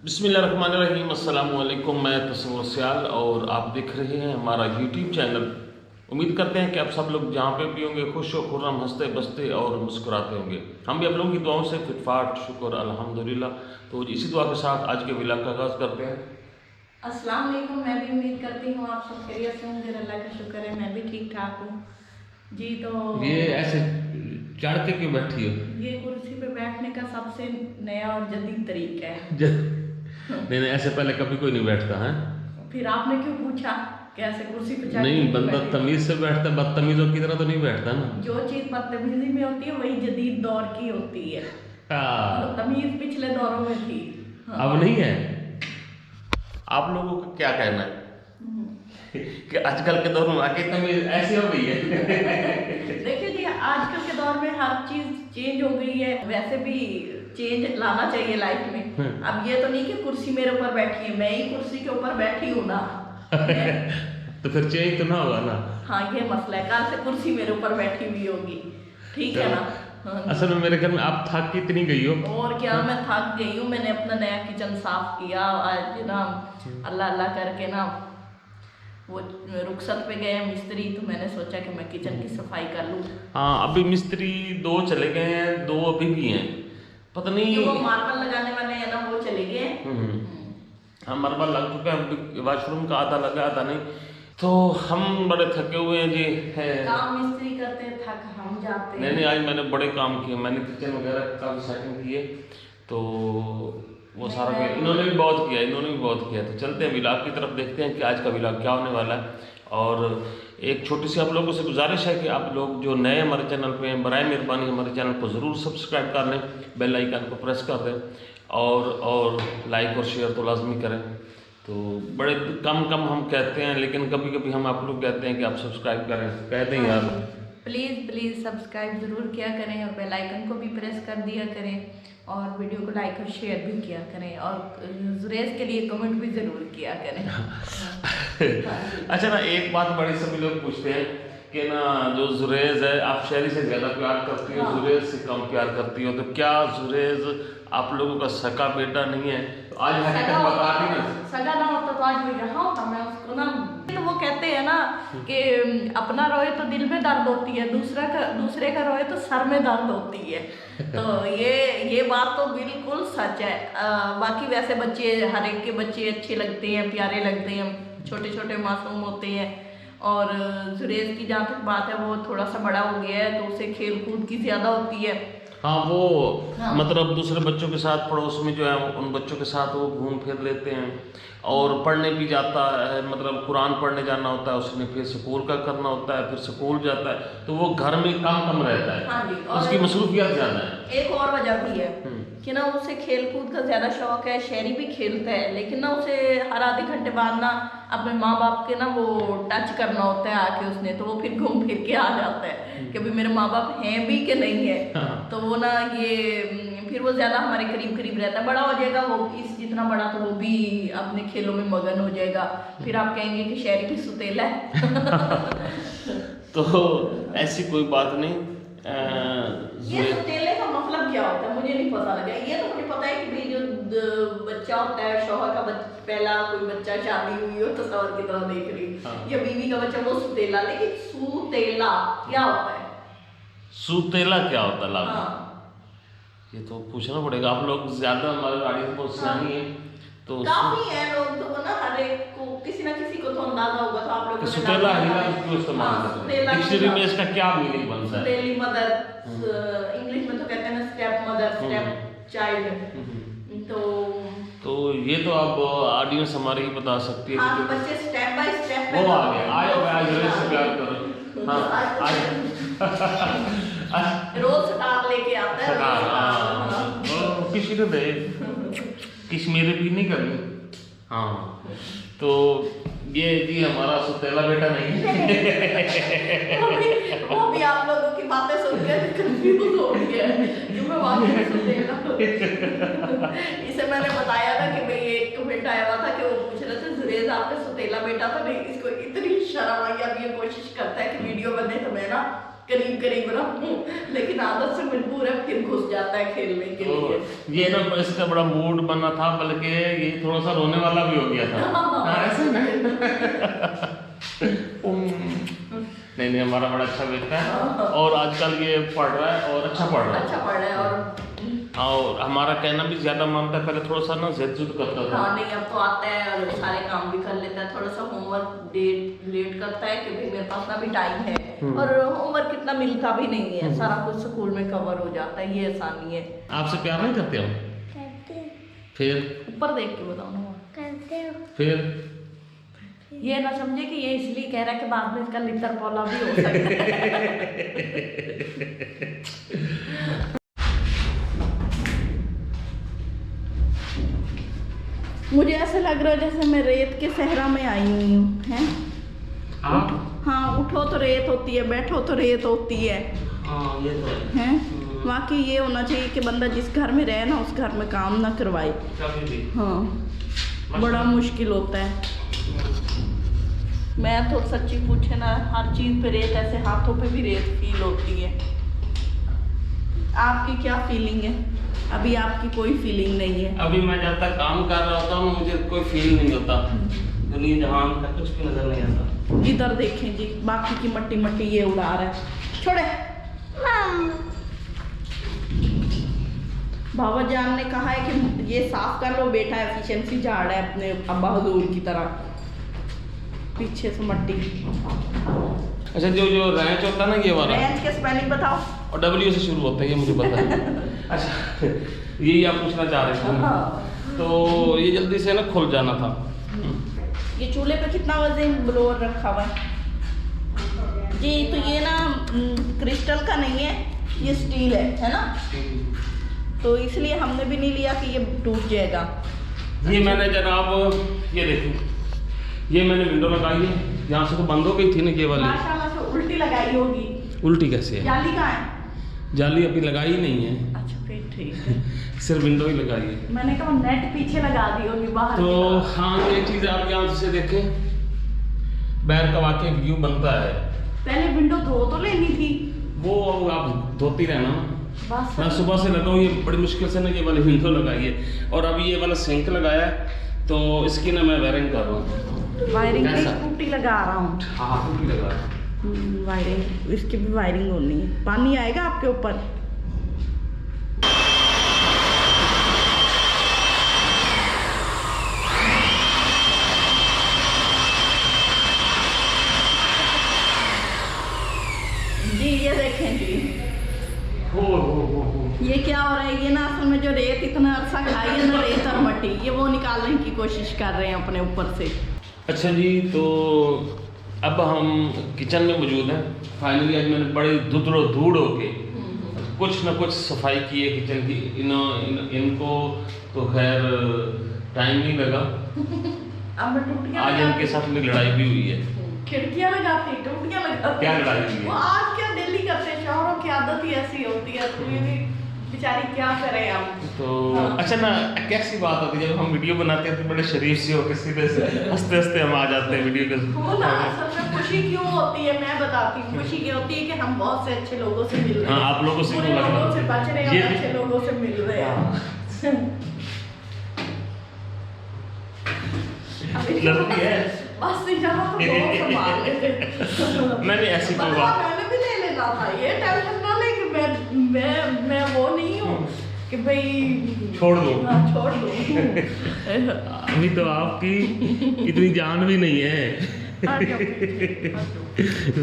बिस्मिल्लाहिर्रहमानिर्रहीम, अस्सलाम वालेकुम। मैं तस्वुर सियाल और आप देख रहे हैं हमारा यूट्यूब चैनल। उम्मीद करते हैं कि आप सब लोग जहाँ पे भी होंगे खुश व खुर्रम, हंसते बसते और मुस्कुराते होंगे। हम भी आप लोगों की दुआओं से फिटफाट, शुक्र अल्हम्दुलिल्लाह। तो इसी दुआ के साथ आज के व्लॉग का आगाज़ करते हैं। अस्सलाम वालेकुम। मैं भी उम्मीद करती हूँ आप सब खैरियत से होंगे। अल्लाह का शुक्र है मैं भी ठीक ठाक हूँ जी। तो ये ऐसे चढ़ के क्यों बैठी हो? ये कुर्सी पे बैठने का सबसे नया और जदीद तरीका है। नहीं नहीं, ऐसे पहले कभी कोई नहीं बैठता है। फिर आपने क्यों पूछा कैसे कुर्सी पे चढ़ नहीं, के बंदा बैठे? तमीज से बैठता, बदतमीजों की तरह तो नहीं बैठता ना। जो चीज़ बदतमीजी में होती है वही जदीद दौर की होती है। हाँ। तमीज पिछले दौरों में थी। हाँ। अब नहीं है। आप लोगों का क्या कहना है कि आजकल के दौर में वाकई तमीज ऐसी हो गई है? देखिए जी, आजकल के दौर में हर चीज चेंज हो गई है। वैसे भी चेंज लाना चाहिए लाइफ में। अब ये तो नहीं कि कुर्सी मेरे ऊपर बैठी है, मैं ही कुर्सी के ऊपर बैठी हूँ ना। तो फिर चेंज तो ना होगा ना। हाँ, ये मसला है, कल से कुर्सी मेरे ऊपर बैठी हुई होगी, ठीक है ना। हाँ। असल में मेरे घर में आप थक कितनी गई हो? और क्या, मैं थक गई हूँ। मैंने अपना नया किचन साफ किया आज ना, अल्लाह अल्लाह करके ना। वो रुखसत पे गए मिस्त्री, तो मैंने सोचा कि मैं किचन की सफाई कर लूँ। हाँ, अभी मिस्त्री 2 चले गए हैं, 2 अभी भी हैं, पता नहीं। जो वो मार्बल लगाने वाले हैं ना, वो चले गए। हाँ, मार्बल लग चुका है, वाशरूम का आधा लगा आधा नहीं। तो हम बड़े थके हुए हैं जी। है काम मिस्त्री करते हैं, थक हम जाते हैं। नहीं, आज मैंने बड़े काम किए। मैंने किचन वगैरह का भी सेटिंग किए, तो वो सारा किया। इन्होंने भी बहुत किया। तो चलते हैं व्लॉग की तरफ, देखते हैं कि आज का व्लॉग क्या होने वाला है। और एक छोटी सी आप लोगों से गुजारिश है कि आप लोग जो नए हमारे चैनल पे हैं, बराए मेहरबानी हमारे चैनल को ज़रूर सब्सक्राइब कर लें, बेल आइकन को प्रेस कर दें और लाइक और शेयर तो लाजमी करें। तो बड़े कम हम कहते हैं, लेकिन कभी कभी हम आप लोग कहते हैं कि आप सब्सक्राइब करें, कहते हैं यार। प्लीज़ सब्सक्राइब ज़रूर किया करें और बेल आइकन को भी प्रेस कर दिया करें और वीडियो को लाइक और शेयर भी किया करें और जुरेज के लिए कमेंट भी ज़रूर किया करें। अच्छा ना, एक बात बड़ी सभी लोग पूछते हैं कि ना, जो जुरेज है आप शहरी से ज़्यादा प्यार करती हो, जुरेज से कम प्यार करती हो, तो क्या जुरेज आप लोगों का सका बेटा नहीं है? तो आज हकीकत बता दी ना। सगा ना होता तो आज वो यहाँ होता, मैं उसको ना। तो वो कहते हैं ना कि अपना रोए तो दिल में दर्द होती है, दूसरे का रोए तो सर में दर्द होती है। तो ये बात तो बिल्कुल सच है। बाकी वैसे बच्चे, हर एक के बच्चे अच्छे लगते हैं, प्यारे लगते हैं, छोटे छोटे मासूम होते हैं। और जुरेज की जहाँ तक बात है, वो थोड़ा सा बड़ा हो गया है तो उसे खेल कूद की ज़्यादा होती है। हाँ, वो हाँ। मतलब दूसरे बच्चों के साथ, पड़ोस में जो है उन बच्चों के साथ वो घूम फिर लेते हैं और पढ़ने भी जाता है। मतलब कुरान पढ़ने जाना होता है उसने, फिर स्कूल का करना होता है, फिर स्कूल जाता है, तो वो घर में कम रहता है। हाँ जी, और उसकी मसरूफियत ज़्यादा है। एक और वजह भी है कि ना उसे खेल कूद का ज़्यादा शौक है। शहरी भी खेलता है, लेकिन ना उसे हर आधे घंटे बाद ना अपने माँ बाप के ना वो टच करना होता है आके उसने, तो वो फिर घूम फिर के आ जाता है कि अभी मेरे माँ बाप हैं भी कि नहीं है। तो वो ना ये फिर वो ज़्यादा हमारे करीब रहता है। बड़ा हो जाएगा वो, इस जितना बड़ा, तो वो भी अपने खेलों में मगन हो जाएगा। फिर आप कहेंगे कि शहरी भी सुतेला है। तो ऐसी कोई बात नहीं। ये सुतेले का मतलब क्या होता है मुझे नहीं पता लगा। ये तो मुझे पता है कि भाई जो बच्चा होता है, शौहर का पहला कोई बच्चा, शादी हुई हो तो शौहर की तरह देख रही, या बीवी का बच्चा, वो सुतेला। लेकिन सुतेला क्या होता है? सुतेला क्या होता है? हाँ, ये तो पूछना पड़ेगा। आप लोग ज्यादा हमारे गाड़ी में बहुत सियानी है, तो काफी है लोग तो ना, हर एक को किसी ना किसी को तो अंदाजा होगा। तो आप लोग सुतेला हिला क्यों इस्तेमाल करते हैं? डिक्शनरी में इसका क्या मीनिंग बनता है? सुतेली मदर, इंग्लिश में तो कहते हैं ना स्टेप मदर, स्टेप चाइल्ड। तो ये तो आप ऑडियंस हमारी ही बता सकती है। हाँ, तो बच्चे स्टेप बाय स्टेप वो आ गए, आयो मैं जुरेज से प्यार करो। हाँ, रोज स्टार लेके आता है। किसी ने दे किस मेरे भी नहीं करनी। हाँ, तो ये जी हमारा सुतेला बेटा नहीं है। वो भी आप लोगों की बातें सुनकर कंफ्यूज हो गया कि मैं वाकई सुतेला हूँ। इसे मैंने बताया था कि भाई एक कमेंट आया हुआ था कि वो पूछ रहे थे जुरेज आपका सुतेला बेटा तो नहीं। इसको इतनी शर्म आई, अब ये कोशिश करता है कि वीडियो बने तो मैं ना करीब करीब रहूं, लेकिन आदत से मजबूर है, फिर घुस जाता है खेलने के लिए। ये ना इसका बड़ा मूड बना था, बल्कि ये थोड़ा सा रोने वाला भी हो गया था। ऐसे नहीं नहीं हमारा बड़ा अच्छा बेटा है, और आजकल ये पढ़ रहा है और अच्छा पढ़ रहा है, और हमारा कहना भी ज्यादा मानता है। पहले थोड़ा सा ना जिद करता था। हाँ नहीं, अब तो आता है और सारे काम भी कर लेता है। थोड़ा सा होमवर्क लेट करता है कि भाई मेरे पास ना भी टाइम है, और होमवर्क इतना मिलता भी नहीं है, सारा कुछ स्कूल में कवर हो जाता है, ये आसानी है। आपसे प्यार नहीं करते हो? फिर ऊपर देख के बताओ ना। करते हो। फिर ये ना समझे कि ये इसलिए कह रहा है कि बाद में इसका लितर पौला भी हो सकता है। मुझे ऐसे लग रहा है जैसे मैं रेत के सहरा में आई हुई हूँ, हैं? हाँ, उठो तो रेत होती है, बैठो तो रेत होती है। ये तो हैं? वाकई ये होना चाहिए कि बंदा जिस घर में रहे ना, उस घर में काम ना करवाए। हाँ, बड़ा मुश्किल होता है। मैं तो सच्ची पूछे ना, हर चीज़ पे रेत, ऐसे हाथों पे भी रेत फील होती है। आपकी क्या फीलिंग है? अभी आपकी कोई फीलिंग नहीं है? अभी मैं जब तक काम कर रहा होता हूँ मुझे कोई फील नहीं होता, दुनिया जहान का कुछ भी नजर नहीं आता। इधर देखें जी, बाकी की मट्टी मट्टी ये उड़ा रहा है। छोड़े। बाबा जान ने कहा है कि ये साफ कर लो बेटा, एफिशिएंसी झाड़ है अपने अब्बा हुजूर की तरह, पीछे से मट्टी। अच्छा, जो रैंच होता है ना, ये वाला रैंच के स्पेलिंग बताओ। और डब्ल्यू से शुरू होता है, ये मुझे पता है। अच्छा, यही आप पूछना चाह रहे थे? हाँ। तो ये जल्दी से ना खुल जाना था। ये चूल्हे पे कितना वजन ब्लोअर रखा हुआ है जी? तो ये ना क्रिस्टल का नहीं है, ये स्टील है ना? तो इसलिए हमने भी नहीं लिया कि ये टूट जाएगा। ये मैंने जनाब, ये देखो, ये मैंने विंडो लगाई है, यहाँ से तो बंद हो गई थी ना ये वाली। माशाल्लाह से उल्टी लगाई होगी। उल्टी कैसे है? जाली कहाँ है? जाली अभी लगाई नहीं है। अच्छा, फिर ठीक है। सिर्फ विंडो ही लगाई है। मैंने कहा नेट पीछे लगा दी होगी बाहर। तो हाँ, ये चीज़ आप यहाँ से देखें, बैर का वाकई व्यू बनता है। पहले विंडो धो तो लेनी थी। वो आप धोती रहना। बस मैं सुबह से लगा हूँ, ये बड़ी मुश्किल से ना ये वाली विंडो लगाई है, और अभी ये वाला सिंक लगाया है, तो इसकी ना मैं वायरिंग कर रहा हूँ। वायरिंग की टूटी लगा रहा हूँ। हाँ, टूटी लगा रहा हूँ। वायरिंग, इसकी भी वायरिंग होनी है। पानी आएगा आपके ऊपर। जी ये देखें जी, ये क्या हो रहा है? ये ना असल में जो रेत इतना अरसा खाई है ना, रेत और मट्टी, ये वो निकालने की कोशिश कर रहे हैं अपने ऊपर से। अच्छा जी, तो अब हम किचन में मौजूद हैं। फाइनली आज मैंने बड़ी धूड़ होके कुछ ना कुछ सफाई की है किचन की। इनको तो खैर टाइम नहीं लगा। अब मैं टूटियां आज इनके साथ मेरी लड़ाई भी हुई है। खिड़कियां लगाती, टूटियां लगाती। क्या लड़ाई हुई है? वो आज क्या डेली करते हैं, शौहरों की आदत ही ऐसी होती है। तो ये भी बेचारी क्या करें हम। तो अच्छा ना, कैसी बात होती है जब हम वीडियो बनाते हैं तो बड़े शरीफ से होकर सीधे से हंसते हंसते हम आ जाते हैं वीडियो के। वो ना असल में खुशी क्यों होती है मैं बताती हूँ। खुशी ये होती है कि हम बहुत से अच्छे लोगों से मिल रहे हैं। हाँ, आप लोगों से बुरे लोगों से बच रहे हैं ये और अच्छे लोगों से मिल रहे हैं। लगती है बस इजाज़त तो बहुत संभाल लेते। मैंने ऐसी कोई बात, मैंने भी ले लेना था, ये टेंशन ना ले कि मैं वो नहीं हूँ कि भाई छोड़ दो। हाँ, छोड़ दो। अभी तो आपकी इतनी जान भी नहीं है।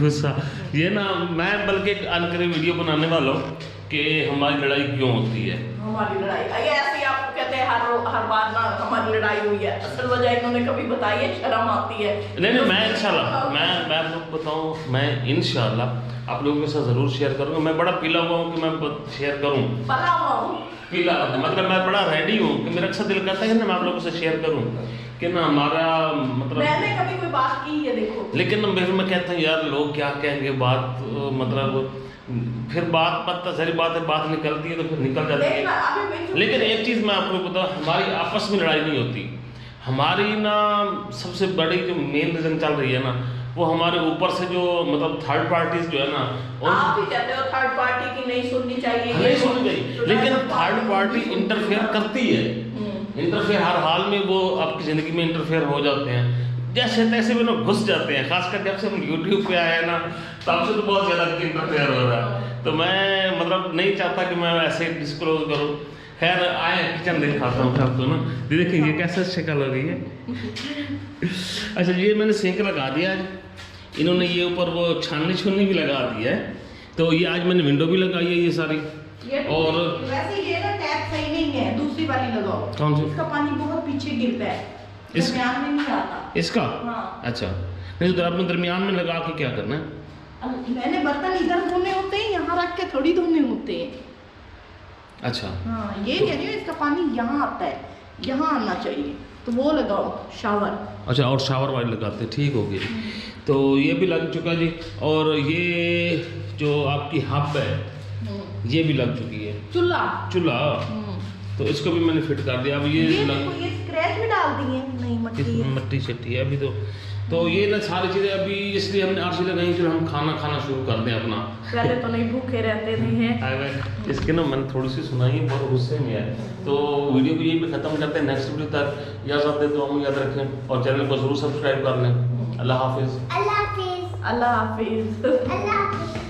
गुस्सा ये ना, मैं बल्कि एक अनकरी वीडियो बनाने वाला हूँ कि हमारी लड़ाई क्यों होती है। हमारी लड़ाई ये ऐसे ही आपको कहते हैं हर बार ना हमारी लड़ाई हुई है। असल वजह इन्होंने कभी बताई है, शर्म आती है। नहीं, मैं इंशाल्लाह मैं आप लोग बताऊँ, मैं इंशाल्लाह आप लोगों के साथ ज़रूर शेयर करूँगा। मैं बड़ा पीला हुआ हूँ कि मैं शेयर करूँ। पला हुआ हूँ, पीला मतलब मैं बड़ा रेडी हूँ कि मेरा अक्सर दिल करता है ना मैं आप लोगों से शेयर करूँ कि ना हमारा मतलब। मैंने कभी कोई बात की है देखो, लेकिन मैं कहता हूँ यार लोग क्या कहेंगे, बात मतलब फिर बात सारी बात निकलती है तो फिर निकल जाती है। लेकिन एक चीज़ मैं आपको बताऊँ, हमारी आपस में लड़ाई नहीं होती। हमारी ना सबसे बड़ी जो मेन रीज़न चल रही है ना, वो हमारे ऊपर से जो मतलब थर्ड पार्टीज जो है ना आप ही कहते हो थर्ड पार्टी की नहीं सुननी चाहिए, नहीं सुननी चाहिए, लेकिन थर्ड पार्टी इंटरफेयर करती है। इंटरफेयर हर हाल में वो आपकी ज़िंदगी में इंटरफेयर हो जाते हैं, जैसे तैसे में लोग घुस जाते हैं। खासकर जब से हम यूट्यूब पे आए हैं ना, तब से तो बहुत ज़्यादा इंटरफेयर हो रहा है। तो मैं मतलब नहीं चाहता कि मैं ऐसे डिस्क्लोज करूँ। खैर आए किचन दिखाता हूँ आपको ना, देखिए ये कैसे शक्ल हो गई है। अच्छा ये मैंने सिंक लगा दिया आज, इन्होंने ये ऊपर वो छाननी भी लगा दी है। तो ये आज मैंने विंडो भी लगाई है ये सारी। और वैसे ये ना टैप सही नहीं है, दूसरी वाली लगाओ। कौन सी? इसका पानी बहुत पीछे गिरता है, दरमियान में नहीं आता इसका। हाँ। अच्छा नहीं तो आपने दरमियान में लगा के क्या करना है? मैंने बर्तन इधर धोने होते हैं, यहाँ रख के थोड़ी धोने होते हैं। अच्छा हाँ ये कह रही हूँ, इसका पानी यहाँ आता है, यहाँ आना चाहिए, तो वो लगाओ शावर। अच्छा और शावर वाली लगाते, ठीक हो गई। तो ये भी लग चुका जी। और ये जो आपकी हब है ये भी लग चुकी है, चूल्हा। तो इसको भी मैंने फिट कर दिया। अब ये ये स्क्रैच में डाल दिए, नहीं मट्टी शट्टी है अभी तो ये ना सारी चीज़ें अभी इसलिए हमने आरसी लगाई कि हम खाना शुरू कर दें अपना। पहले तो नहीं भूखे रहते थे। इसके ना मैंने थोड़ी सी सुनाई, बहुत गुस्से में है। तो वीडियो को यहीं पे ख़त्म करते हैं, नेक्स्ट वीडियो तक इजाज़त दे, तो हम याद रखें और चैनल को ज़रूर सब्सक्राइब कर लें। अल्लाह हाफिज़। अल्लाह हाफिज़।